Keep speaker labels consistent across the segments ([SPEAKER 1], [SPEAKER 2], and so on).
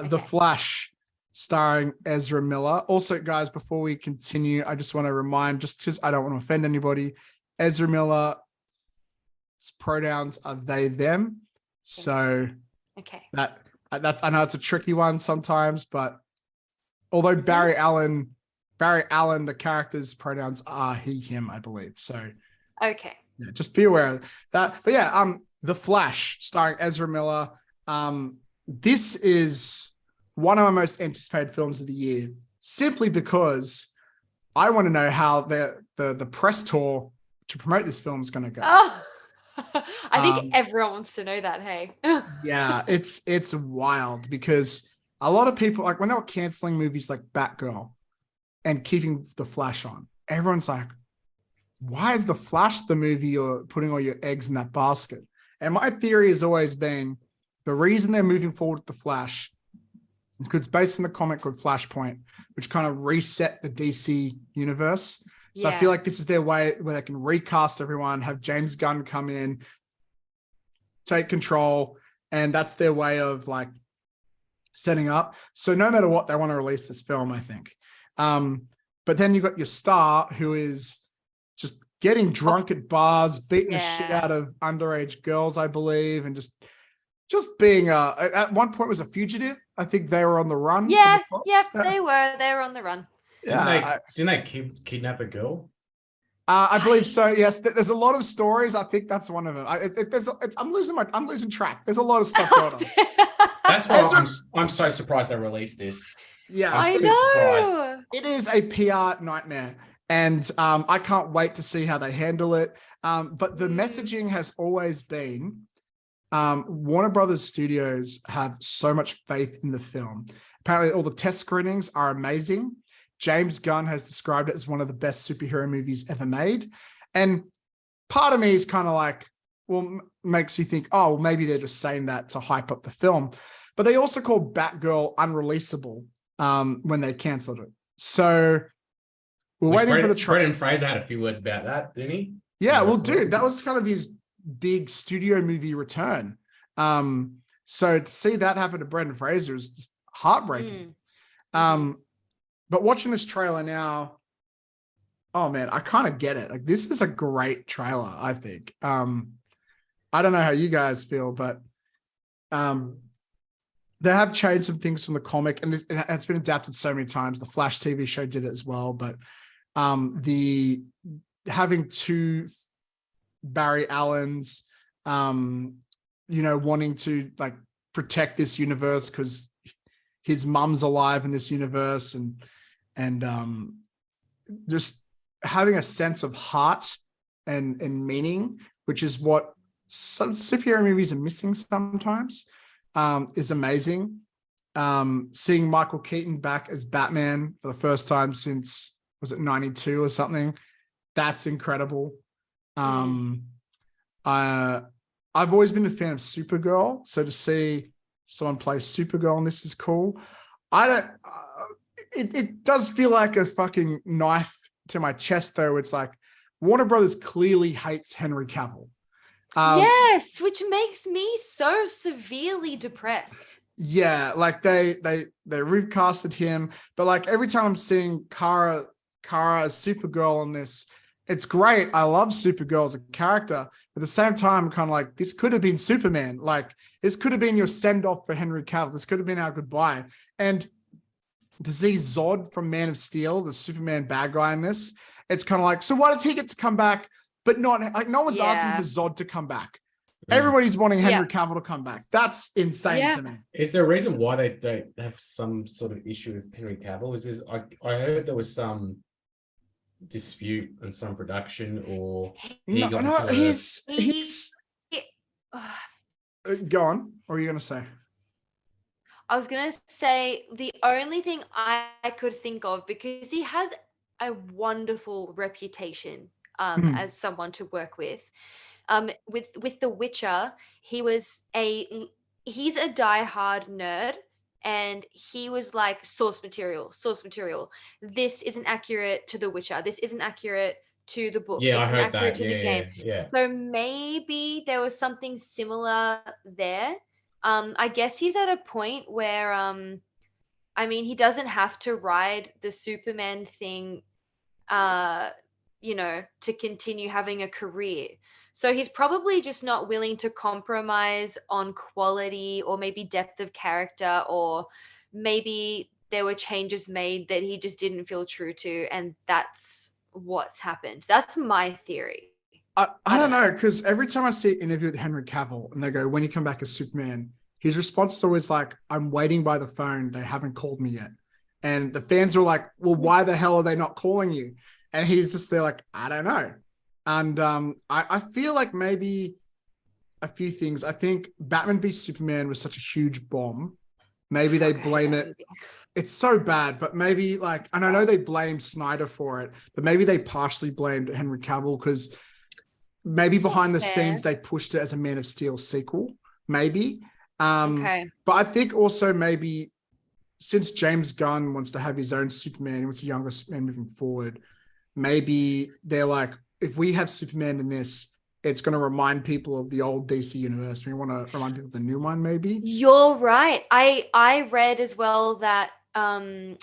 [SPEAKER 1] The Flash, starring Ezra Miller. Also, guys, before we continue, I just want to remind, just because I don't want to offend anybody, Ezra Miller's pronouns are they, them. So that's, I know it's a tricky one sometimes, but although Barry Allen, the character's pronouns are he, him, I believe. So
[SPEAKER 2] okay.
[SPEAKER 1] Yeah, just be aware of that. But yeah, The Flash, starring Ezra Miller. This is one of my most anticipated films of the year, simply because I want to know how the press tour to promote this film is going to go.
[SPEAKER 2] Oh, I think everyone wants to know that. Hey.
[SPEAKER 1] Yeah, it's wild because a lot of people, like when they were canceling movies like Batgirl and keeping The Flash on, everyone's like, why is The Flash the movie you're putting all your eggs in that basket? And my theory has always been the reason they're moving forward with The Flash is because it's based on the comic called Flashpoint, which kind of reset the DC universe. So I feel like this is their way where they can recast everyone, have James Gunn come in, take control, and that's their way of like setting up. So no matter what, they want to release this film, I think. But then you've got your star who is just getting drunk at bars, beating the shit out of underage girls, I believe, and just being at one point was a fugitive. I think they were on the run.
[SPEAKER 2] They were on the run.
[SPEAKER 1] Didn't
[SPEAKER 3] they kidnap a girl?
[SPEAKER 1] I believe so. Yes, there's a lot of stories. I think that's one of them. I'm losing track. There's a lot of stuff going on.
[SPEAKER 3] That's why I'm so surprised they released this.
[SPEAKER 1] Yeah,
[SPEAKER 2] I know.
[SPEAKER 1] It is a PR nightmare, and I can't wait to see how they handle it. But the messaging has always been, Warner Brothers Studios have so much faith in the film. Apparently, all the test screenings are amazing. James Gunn has described it as one of the best superhero movies ever made. And part of me is kind of like, well, makes you think, oh, maybe they're just saying that to hype up the film. But they also called Batgirl unreleasable when they canceled it. So we're waiting for the trailer.
[SPEAKER 3] Brendan Fraser had a few words about that, didn't he?
[SPEAKER 1] Yeah, well, dude, that was kind of his big studio movie return. So to see that happen to Brendan Fraser is just heartbreaking. But watching this trailer now, oh man, I kind of get it. Like, this is a great trailer, I think. I don't know how you guys feel, but they have changed some things from the comic, and it's been adapted so many times. The Flash TV show did it as well, but the having two Barry Allens, wanting to like protect this universe because his mum's alive in this universe, and just having a sense of heart and meaning, which is what some superhero movies are missing sometimes, is amazing. Seeing Michael Keaton back as Batman for the first time since, was it 92 or something? That's incredible. I've always been a fan of Supergirl, so to see someone play Supergirl and this is cool. It does feel like a fucking knife to my chest, though. It's like Warner Brothers clearly hates Henry Cavill.
[SPEAKER 2] Yes, which makes me so severely depressed.
[SPEAKER 1] Yeah, like they recasted him, but like every time I'm seeing Kara as Supergirl on this, it's great. I love Supergirl as a character. At the same time, I'm kind of like, this could have been Superman. Like, this could have been your send-off for Henry Cavill. This could have been our goodbye. And to see Zod from Man of Steel, the Superman bad guy in this, it's kind of like, so why does he get to come back, but not, like, no one's asking for Zod to come back. Everybody's wanting Henry Cavill to come back. That's insane to me.
[SPEAKER 3] Is there a reason why they don't have some sort of issue with Henry Cavill? Is this, I heard there was some dispute in some production, or
[SPEAKER 1] he's go on. What are you gonna say?
[SPEAKER 2] I was gonna say the only thing I could think of, because he has a wonderful reputation as someone to work with. With The Witcher, he's a diehard nerd, and he was like, source material. This isn't accurate to The Witcher. This isn't accurate to the books.
[SPEAKER 3] Yeah,
[SPEAKER 2] this
[SPEAKER 3] I
[SPEAKER 2] isn't
[SPEAKER 3] heard
[SPEAKER 2] accurate
[SPEAKER 3] that.
[SPEAKER 2] to the game.
[SPEAKER 3] Yeah.
[SPEAKER 2] So maybe there was something similar there. I guess he's at a point where I mean, he doesn't have to ride the Superman thing, to continue having a career. So he's probably just not willing to compromise on quality or maybe depth of character, or maybe there were changes made that he just didn't feel true to, and that's what's happened. That's my theory.
[SPEAKER 1] I don't know, because every time I see an interview with Henry Cavill and they go, when you come back as Superman, his response is always like, I'm waiting by the phone. They haven't called me yet. And the fans are like, well, why the hell are they not calling you? And he's just there like, I don't know. And I feel like maybe a few things. I think Batman v Superman was such a huge bomb. Maybe they blame it. It's so bad, but maybe like, and I know they blame Snyder for it, but maybe they partially blamed Henry Cavill because maybe behind the scenes they pushed it as a Man of Steel sequel, maybe. But I think also maybe since James Gunn wants to have his own Superman, he wants a younger Superman moving forward, maybe they're like, if we have Superman in this, it's going to remind people of the old DC universe. We want to remind people of the new one, maybe.
[SPEAKER 2] You're right. I read as well that Gal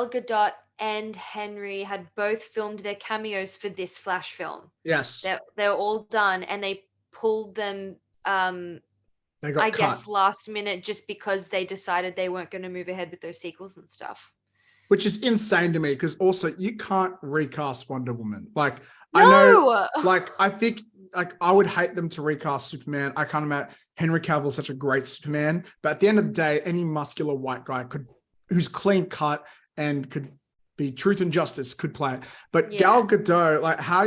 [SPEAKER 2] Gadot and Henry had both filmed their cameos for this Flash film.
[SPEAKER 1] Yes.
[SPEAKER 2] They're all done, and they pulled them,
[SPEAKER 1] they got cut.
[SPEAKER 2] guess, last minute just because they decided they weren't going to move ahead with those sequels and stuff.
[SPEAKER 1] Which is insane to me, because also you can't recast Wonder Woman. Like,
[SPEAKER 2] No!
[SPEAKER 1] I know, like, I think, like, I would hate them to recast Superman. I can't imagine Henry Cavill is such a great Superman, but at the end of the day, any muscular white guy who's clean cut and could be truth and justice could play it. But Gal Gadot, like, how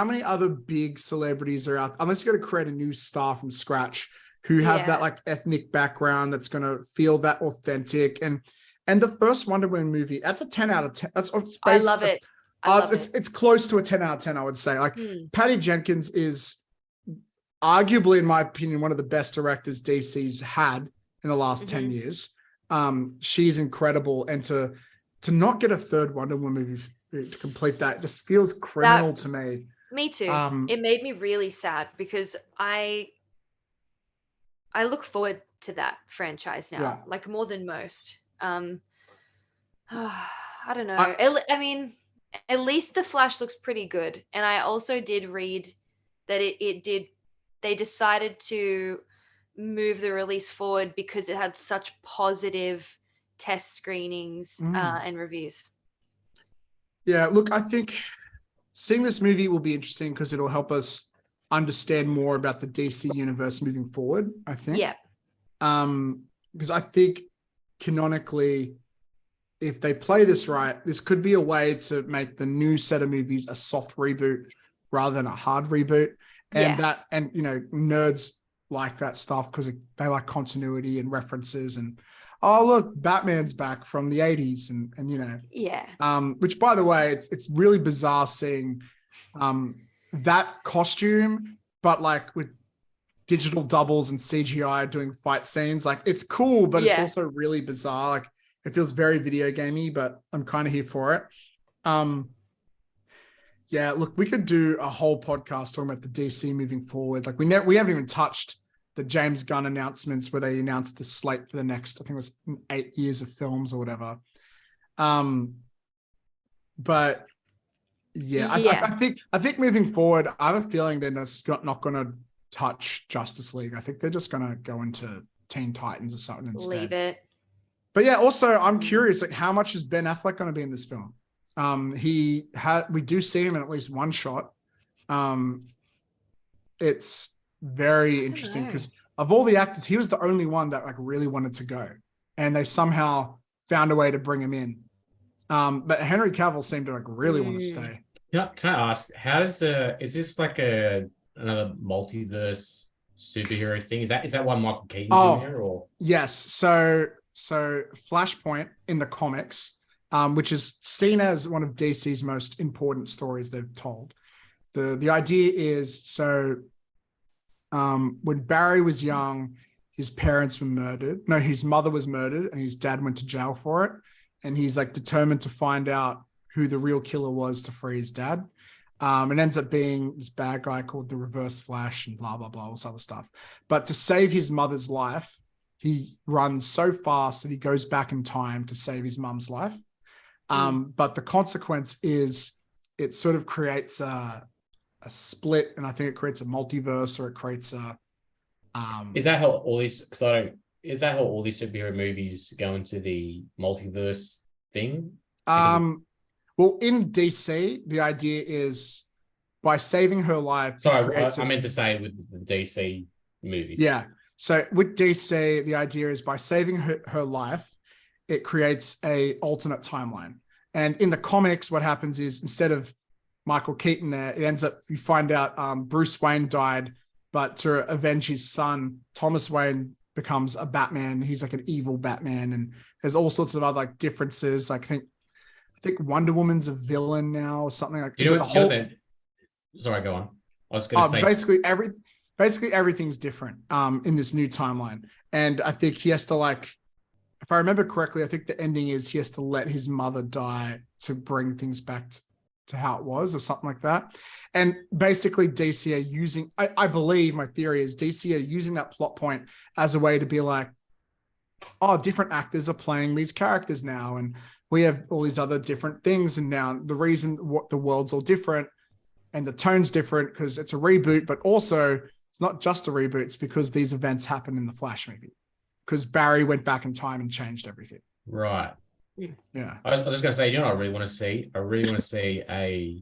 [SPEAKER 1] many other big celebrities are out, unless you're going to create a new star from scratch who have that like ethnic background that's going to feel that authentic. And the first Wonder Woman movie, that's a 10 out of 10.
[SPEAKER 2] I love it.
[SPEAKER 1] It's close to a 10 out of 10, I would say. Like, Patty Jenkins is arguably, in my opinion, one of the best directors DC's had in the last 10 years. She's incredible. And to not get a third Wonder Woman movie to complete that just feels criminal to me.
[SPEAKER 2] Me too. It made me really sad because I look forward to that franchise now, like more than most. I don't know. I mean, at least the Flash looks pretty good. And I also did read that they decided to move the release forward because it had such positive test screenings and reviews.
[SPEAKER 1] Yeah, look, I think seeing this movie will be interesting because it'll help us understand more about the DC universe moving forward, I think.
[SPEAKER 2] Yeah.
[SPEAKER 1] Because I think canonically, if they play this right, this could be a way to make the new set of movies a soft reboot rather than a hard reboot. And nerds like that stuff because they like continuity and references and, oh, look, Batman's back from the 80s and which, by the way, it's really bizarre seeing that costume, but like with digital doubles and CGI doing fight scenes. Like, it's cool, but it's also really bizarre. Like, it feels very video gamey, but I'm kind of here for it. Look, we could do a whole podcast talking about the DC moving forward. Like, we haven't even touched the James Gunn announcements where they announced the slate for the next, I think it was 8 years of films or whatever. But I think moving forward, I have a feeling they're not going to touch Justice League. I think they're just going to go into Teen Titans or something instead.
[SPEAKER 2] Leave it. But
[SPEAKER 1] yeah, also I'm curious, like, how much is Ben Affleck going to be in this film? We do see him in at least one shot. It's very interesting because of all the actors, he was the only one that like really wanted to go, and they somehow found a way to bring him in. But Henry Cavill seemed to like really want to stay.
[SPEAKER 3] Can I ask, how does is this like another multiverse superhero thing? Is that why Michael Keaton's in there? Or
[SPEAKER 1] yes, so Flashpoint in the comics, which is seen as one of DC's most important stories they've told. The idea is when Barry was young, his parents were murdered. No, his mother was murdered and his dad went to jail for it. And he's like determined to find out who the real killer was to free his dad. It ends up being this bad guy called the Reverse Flash and blah, blah, blah, all this other stuff. But to save his mother's life, he runs so fast that he goes back in time to save his mum's life. But the consequence is it sort of creates a split, and I think it creates a multiverse, or it creates a...
[SPEAKER 3] Is that how all these... Is that how all these superhero movies go into the multiverse thing?
[SPEAKER 1] Well, in DC, the idea is by saving her life...
[SPEAKER 3] Sorry, I meant to say with the DC movies.
[SPEAKER 1] Yeah. So with DC, the idea is by saving her life, it creates a alternate timeline. And in the comics, what happens is instead of Michael Keaton there, it ends up, you find out Bruce Wayne died, but to avenge his son, Thomas Wayne becomes a Batman. He's like an evil Batman. And there's all sorts of other like differences. Like I think Wonder Woman's a villain now or something like that.
[SPEAKER 3] Sorry, go on. I was going to say
[SPEAKER 1] basically everything's different in this new timeline. And I think he has to if I remember correctly, I think the ending is he has to let his mother die to bring things back to how it was or something like that. And basically DC are using, I believe my theory is DC are using that plot point as a way to be like, oh, different actors are playing these characters now. And we have all these other different things. And now the reason what the world's all different and the tone's different because it's a reboot, but also it's not just a reboot. It's because these events happen in the Flash movie because Barry went back in time and changed everything.
[SPEAKER 3] Right.
[SPEAKER 1] Yeah.
[SPEAKER 3] I was just going to say, you know what I really want to see? I really want to see there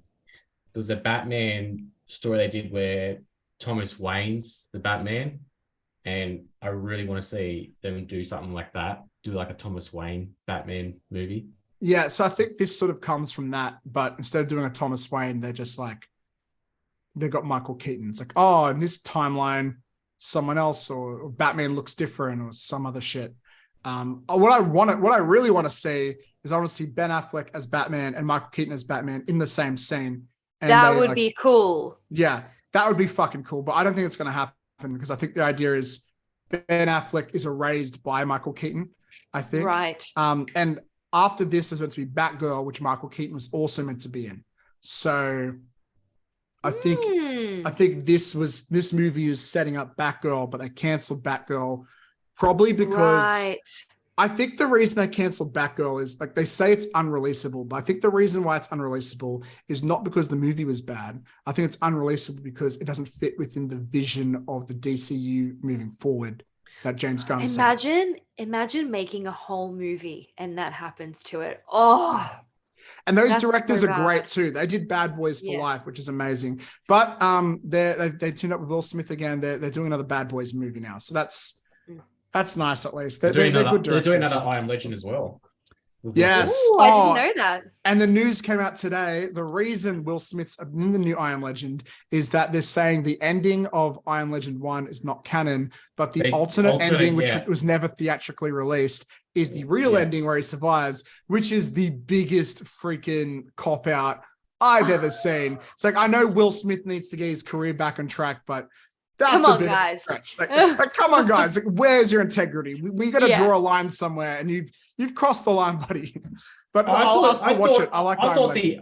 [SPEAKER 3] was a Batman story they did where Thomas Wayne's the Batman. And I really want to see them do something like that. Do like a Thomas Wayne Batman movie.
[SPEAKER 1] Yeah. So I think this sort of comes from that, but instead of doing a Thomas Wayne, they're just like, they got Michael Keaton. It's like, oh, in this timeline, someone else or Batman looks different or some other shit. What I really want to see is I want to see Ben Affleck as Batman and Michael Keaton as Batman in the same scene. And
[SPEAKER 2] that would be cool.
[SPEAKER 1] Yeah, that would be fucking cool. But I don't think it's going to happen because I think the idea is Ben Affleck is erased by Michael Keaton, I think.
[SPEAKER 2] Right.
[SPEAKER 1] And after this is meant to be Batgirl, which Michael Keaton was also meant to be in. So I think this movie is setting up Batgirl, but they canceled Batgirl probably because I think the reason they canceled Batgirl is like they say it's unreleasable, but I think the reason why it's unreleasable is not because the movie was bad. I think it's unreleasable because it doesn't fit within the vision of the DCU moving forward that James Gunn said.
[SPEAKER 2] Imagine making a whole movie and that happens to it. Oh.
[SPEAKER 1] And those directors are great too. They did Bad Boys for Life, which is amazing. But they teamed up with Will Smith again. They're doing another Bad Boys movie now. So that's nice at least. They're good directors.
[SPEAKER 3] They're doing another I Am Legend as well.
[SPEAKER 1] Yes.
[SPEAKER 2] Ooh, I didn't know that.
[SPEAKER 1] And the news came out today. The reason Will Smith's in the new I Am Legend is that they're saying the ending of I Am Legend 1 is not canon, but the alternate ending, which was never theatrically released, is the real ending where he survives, which is the biggest freaking cop-out I've ever seen. It's like, I know Will Smith needs to get his career back on track, but that's a bit
[SPEAKER 2] guys.
[SPEAKER 1] Like, come on, guys. Like, where's your integrity? We got to draw a line somewhere, and you've crossed the line, buddy. But I'll still watch it. I like. I thought the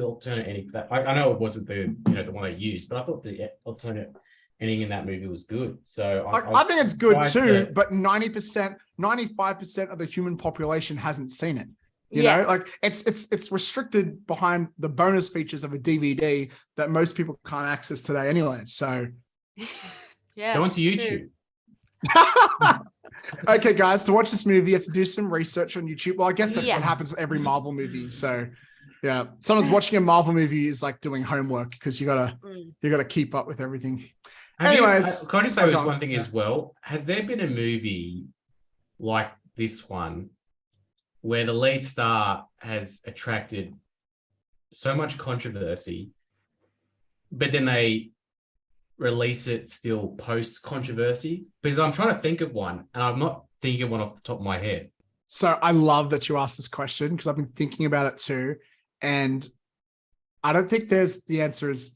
[SPEAKER 3] alternate ending for that. I know it wasn't the one I used, but I thought the alternate ending in that movie was good. So
[SPEAKER 1] I think it's good too. But 90%, 95% of the human population hasn't seen it. You know, like it's restricted behind the bonus features of a DVD that most people can't access today anyway. So
[SPEAKER 3] go onto YouTube.
[SPEAKER 1] Okay, guys, to watch this movie, you have to do some research on YouTube. Well, I guess that's what happens with every Marvel movie. So yeah, someone's watching a Marvel movie is like doing homework because you gotta keep up with everything. Anyways,
[SPEAKER 3] can I just say this one thing as well? Has there been a movie like this one where the lead star has attracted so much controversy, but then they release it still post-controversy? Because I'm trying to think of one, and I'm not thinking of one off the top of my head.
[SPEAKER 1] So I love that you asked this question because I've been thinking about it too. And I don't think the answer is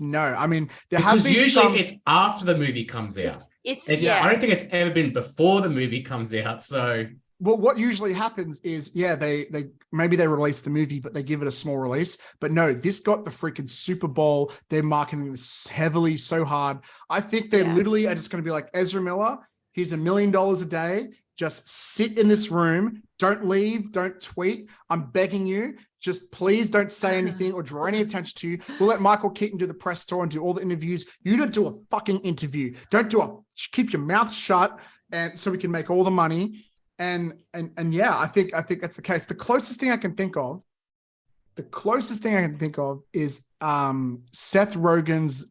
[SPEAKER 1] no. I mean,
[SPEAKER 3] because usually it's after the movie comes out.
[SPEAKER 2] It's
[SPEAKER 3] I don't think it's ever been before the movie comes out. So
[SPEAKER 1] well, what usually happens is, they maybe they release the movie, but they give it a small release. But no, this got the freaking Super Bowl. They're marketing this heavily so hard. I think they literally are just going to be like, Ezra Miller, here's $1 million a day. Just sit in this room. Don't leave. Don't tweet. I'm begging you. Just please don't say anything or draw any attention to you. We'll let Michael Keaton do the press tour and do all the interviews. You don't do a fucking interview. Keep your mouth shut, and so we can make all the money. And yeah, I think that's the case. The closest thing I can think of is Seth Rogen's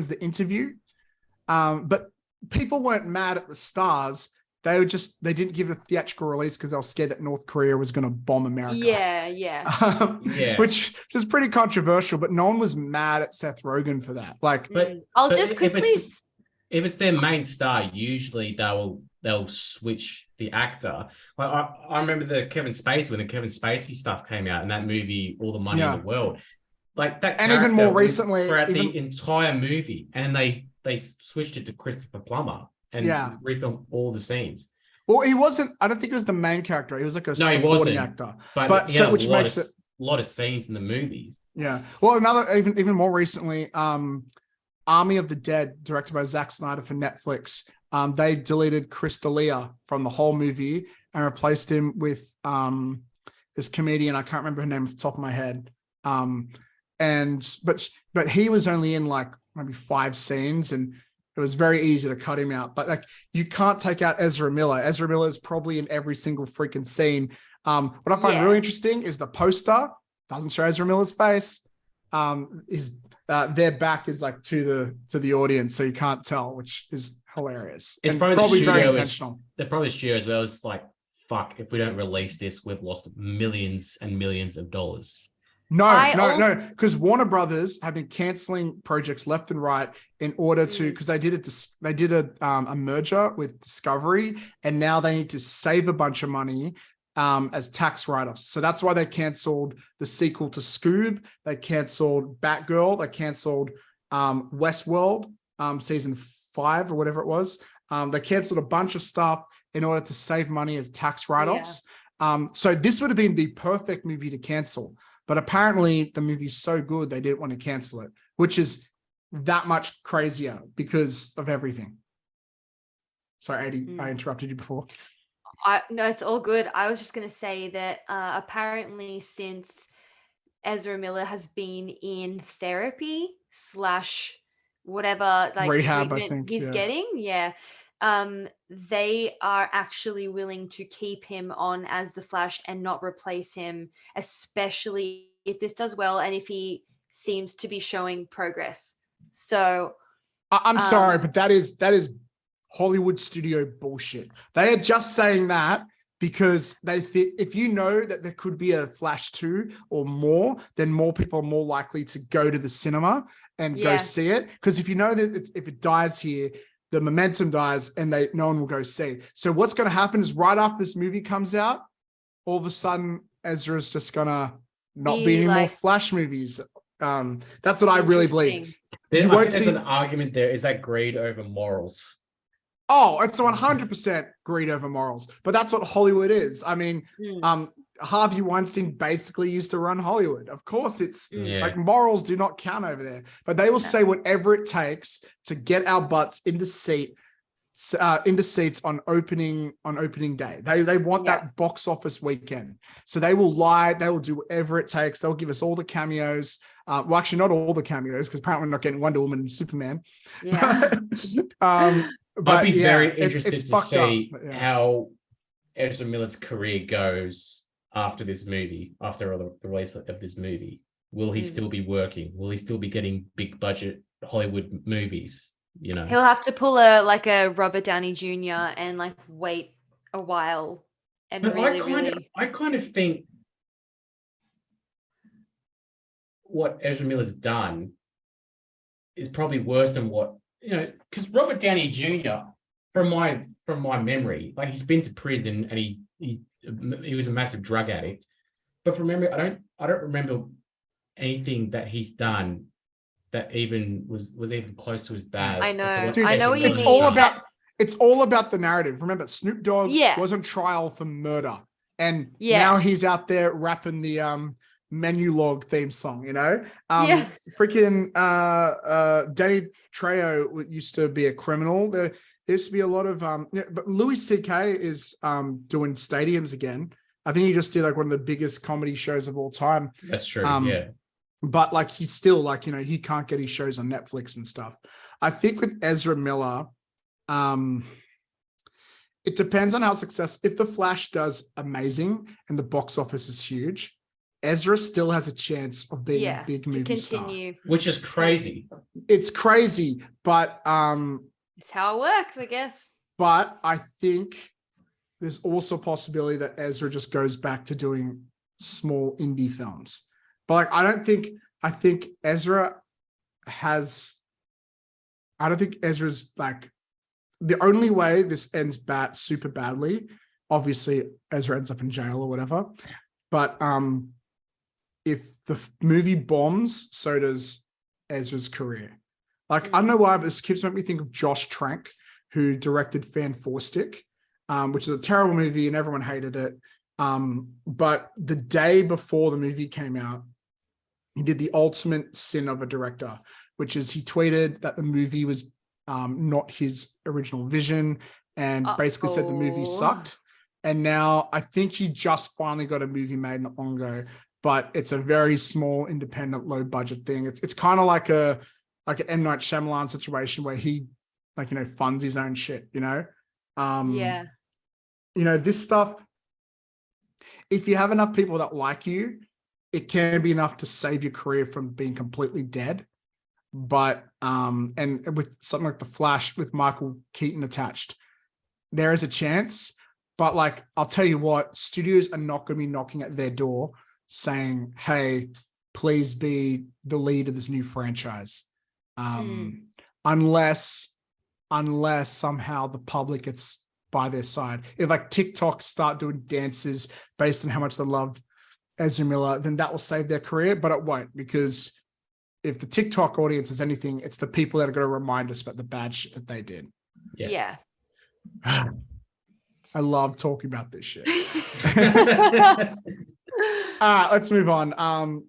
[SPEAKER 1] The Interview. But people weren't mad at the stars. They didn't give it a theatrical release because they were scared that North Korea was going to bomb America.
[SPEAKER 2] Yeah.
[SPEAKER 1] Which is pretty controversial, but no one was mad at Seth Rogen for that.
[SPEAKER 2] I'll just quickly.
[SPEAKER 3] If it's their main star, usually they'll switch the actor. Like I remember when the Kevin Spacey stuff came out, and that movie, All the Money in the World, like that.
[SPEAKER 1] And even more recently,
[SPEAKER 3] throughout the entire movie, and they switched it to Christopher Plummer and refilmed all the scenes.
[SPEAKER 1] Well, he wasn't. I don't think he was the main character. He was like a supporting actor.
[SPEAKER 3] But so, which makes it a lot of scenes in the movies.
[SPEAKER 1] Yeah. Well, another even more recently, Army of the Dead, directed by Zack Snyder for Netflix. They deleted Chris D'Elia from the whole movie and replaced him with this comedian. I can't remember her name off the top of my head. But he was only in like maybe 5 scenes, and it was very easy to cut him out. But like, you can't take out Ezra Miller. Ezra Miller is probably in every single freaking scene. What I find really interesting is the poster doesn't show Ezra Miller's face. Their back is like to the audience, so you can't tell, which is hilarious.
[SPEAKER 3] It's probably
[SPEAKER 1] very intentional.
[SPEAKER 3] They're probably the studio as well. It's like, fuck, if we don't release this, we've lost millions and millions of dollars.
[SPEAKER 1] No, because Warner Brothers have been canceling projects left and right in order to, because they did a merger with Discovery, and now they need to save a bunch of money as tax write-offs. So that's why they canceled the sequel to Scoob. They canceled Batgirl. They canceled Westworld season 5 or whatever it was. They canceled a bunch of stuff in order to save money as tax write-offs. So this would have been the perfect movie to cancel. But apparently the movie's so good, they didn't want to cancel it, which is that much crazier because of everything. Sorry, Adi, I interrupted you before.
[SPEAKER 2] No, it's all good. I was just going to say that apparently since Ezra Miller has been in therapy / whatever, like
[SPEAKER 1] rehab, I
[SPEAKER 2] treatment
[SPEAKER 1] think
[SPEAKER 2] he's getting, they are actually willing to keep him on as the Flash and not replace him, especially if this does well and if he seems to be showing progress. So
[SPEAKER 1] I'm sorry, but that is Hollywood studio bullshit. They are just saying that because they think if you know that there could be a Flash 2 or more, then more people are more likely to go to the cinema and go see it. Because if you know that if it dies here, the momentum dies and no one will go see. So what's going to happen is right after this movie comes out, all of a sudden Ezra's just going to not be any more Flash movies. That's what I really believe.
[SPEAKER 3] There's an argument there. Is that greed over morals?
[SPEAKER 1] Oh, it's 100% greed over morals. But that's what Hollywood is. I mean, Harvey Weinstein basically used to run Hollywood. Of course, it's like morals do not count over there. But they will say whatever it takes to get our butts into seats on opening day. They want that box office weekend. So they will lie. They will do whatever it takes. They'll give us all the cameos. Well, actually, not all the cameos, because apparently we're not getting Wonder Woman and Superman.
[SPEAKER 2] Yeah.
[SPEAKER 3] I'd be very interested to see how Ezra Miller's career goes after this movie, after the release of this movie. Will he still be working? Will he still be getting big budget Hollywood movies? You know,
[SPEAKER 2] he'll have to pull a Robert Downey Jr. and like wait a while and
[SPEAKER 3] I kind of think what Ezra Miller's done is probably worse than what, you know, because Robert Downey Jr. from my memory, like he's been to prison and he was a massive drug addict. But from memory, I don't remember anything that he's done that even was even close to as bad.
[SPEAKER 2] I know.
[SPEAKER 1] Dude,
[SPEAKER 2] I know what you mean.
[SPEAKER 1] it's all about the narrative. Remember, Snoop Dogg
[SPEAKER 2] Yeah.
[SPEAKER 1] was on trial for murder, and
[SPEAKER 2] Yeah.
[SPEAKER 1] now he's out there rapping the menu log theme song.
[SPEAKER 2] Yeah.
[SPEAKER 1] Freaking Danny Trejo used to be a criminal. There used to be a lot of but Louis C.K. is doing stadiums again. I think he just did like one of the biggest comedy shows of all time.
[SPEAKER 3] That's true. Yeah.
[SPEAKER 1] But like he's still like, he can't get his shows on Netflix and stuff. I think with Ezra Miller, it depends on how successful. If The Flash does amazing and the box office is huge, Ezra still has a chance of being a big movie star.
[SPEAKER 3] Which is crazy.
[SPEAKER 1] It's crazy, but
[SPEAKER 2] it's how it works, I guess.
[SPEAKER 1] But I think there's also a possibility that Ezra just goes back to doing small indie films. But like, I think Ezra's like, the only way this ends super badly, obviously Ezra ends up in jail or whatever. But if the movie bombs, so does Ezra's career. Like, I don't know why, but this keeps making me think of Josh Trank, who directed Fan Four Stick, which is a terrible movie and everyone hated it. But the day before the movie came out, he did the ultimate sin of a director, which is he tweeted that the movie was not his original vision and basically said the movie sucked. And now I think he just finally got a movie made not long ago, but it's a very small, independent, low budget thing. It's kind of like an M. Night Shyamalan situation where he funds his own shit, this stuff, if you have enough people that like you, it can be enough to save your career from being completely dead. But and with something like The Flash with Michael Keaton attached, there is a chance. But like, I'll tell you what, studios are not going to be knocking at their door saying, hey, please be the lead of this new franchise. Unless somehow the public gets by their side. If like TikTok start doing dances based on how much they love Ezra Miller, then that will save their career, but it won't, because if the TikTok audience is anything, it's the people that are going to remind us about the bad shit that they did.
[SPEAKER 2] Yeah.
[SPEAKER 1] I love talking about this shit. Let's move on.